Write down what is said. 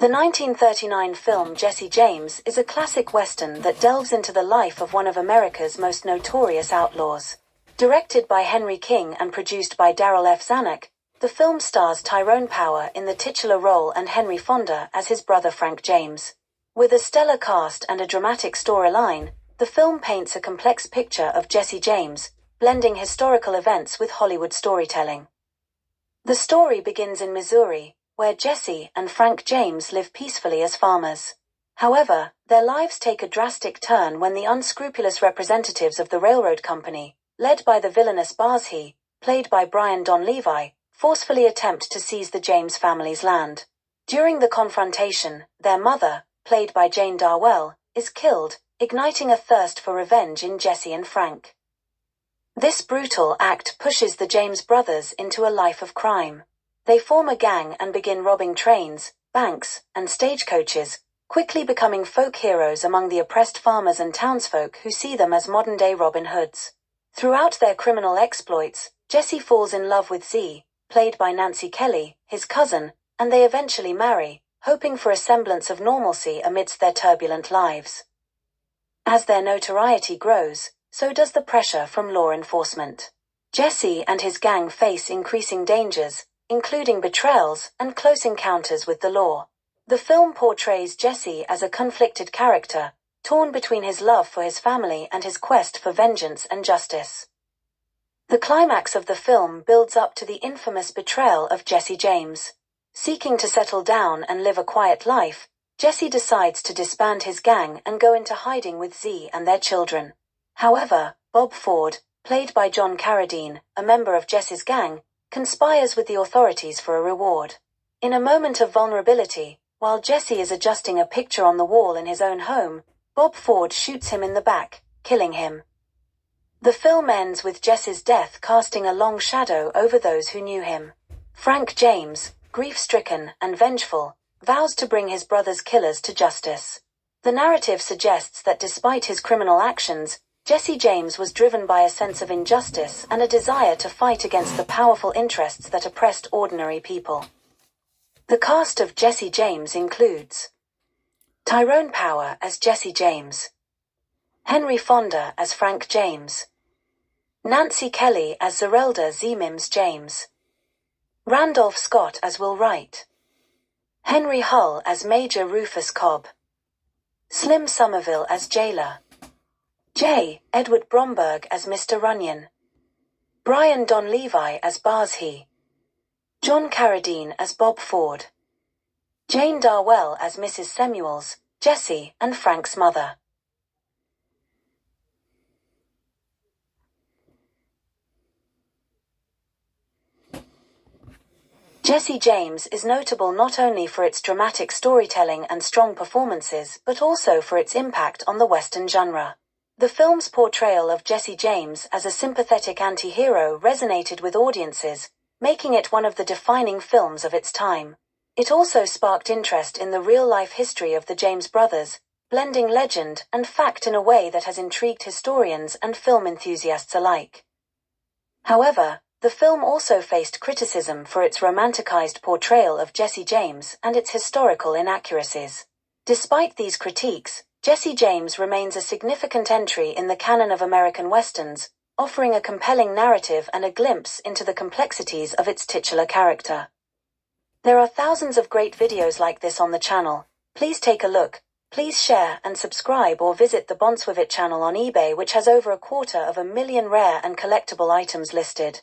The 1939 film Jesse James is a classic western that delves into the life of one of America's most notorious outlaws. Directed by Henry King and produced by Darryl F. Zanuck, the film stars Tyrone Power in the titular role and Henry Fonda as his brother Frank James. With a stellar cast and a dramatic storyline, the film paints a complex picture of Jesse James, blending historical events with Hollywood storytelling. The story begins in Missouri, where Jesse and Frank James live peacefully as farmers. However, their lives take a drastic turn when the unscrupulous representatives of the railroad company, led by the villainous Barshe, played by Brian Donlevy, forcefully attempt to seize the James family's land. During the confrontation, their mother, played by Jane Darwell, is killed, igniting a thirst for revenge in Jesse and Frank. This brutal act pushes the James brothers into a life of crime. They form a gang and begin robbing trains, banks, and stagecoaches, quickly becoming folk heroes among the oppressed farmers and townsfolk who see them as modern-day Robin Hoods. Throughout their criminal exploits, Jesse falls in love with Z, played by Nancy Kelly, his cousin, and they eventually marry, hoping for a semblance of normalcy amidst their turbulent lives. As their notoriety grows, so does the pressure from law enforcement. Jesse and his gang face increasing dangers, including betrayals and close encounters with the law. The film portrays Jesse as a conflicted character, torn between his love for his family and his quest for vengeance and justice. The climax of the film builds up to the infamous betrayal of Jesse James. Seeking to settle down and live a quiet life, Jesse decides to disband his gang and go into hiding with Z and their children. However, Bob Ford, played by John Carradine, a member of Jesse's gang, conspires with the authorities for a reward. In a moment of vulnerability, while Jesse is adjusting a picture on the wall in his own home, Bob Ford shoots him in the back, killing him. The film ends with Jesse's death casting a long shadow over those who knew him. Frank James, grief-stricken and vengeful, vows to bring his brother's killers to justice. The narrative suggests that despite his criminal actions, Jesse James was driven by a sense of injustice and a desire to fight against the powerful interests that oppressed ordinary people. The cast of Jesse James includes Tyrone Power as Jesse James, Henry Fonda as Frank James, Nancy Kelly as Zerelda Z. Mims James, Randolph Scott as Will Wright, Henry Hull as Major Rufus Cobb, Slim Somerville as Jailer, J. Edward Bromberg as Mr. Runyon, Brian Donlevy as Barshe, John Carradine as Bob Ford, Jane Darwell as Mrs. Samuels, Jesse and Frank's mother. Jesse James is notable not only for its dramatic storytelling and strong performances but also for its impact on the Western genre. The film's portrayal of Jesse James as a sympathetic anti-hero resonated with audiences, making it one of the defining films of its time. It also sparked interest in the real-life history of the James brothers, blending legend and fact in a way that has intrigued historians and film enthusiasts alike. However, the film also faced criticism for its romanticized portrayal of Jesse James and its historical inaccuracies. Despite these critiques, Jesse James remains a significant entry in the canon of American westerns, offering a compelling narrative and a glimpse into the complexities of its titular character. There are thousands of great videos like this on the channel. Please take a look. Please share and subscribe or visit the Bonswivit channel on eBay, which has over 250,000 rare and collectible items listed.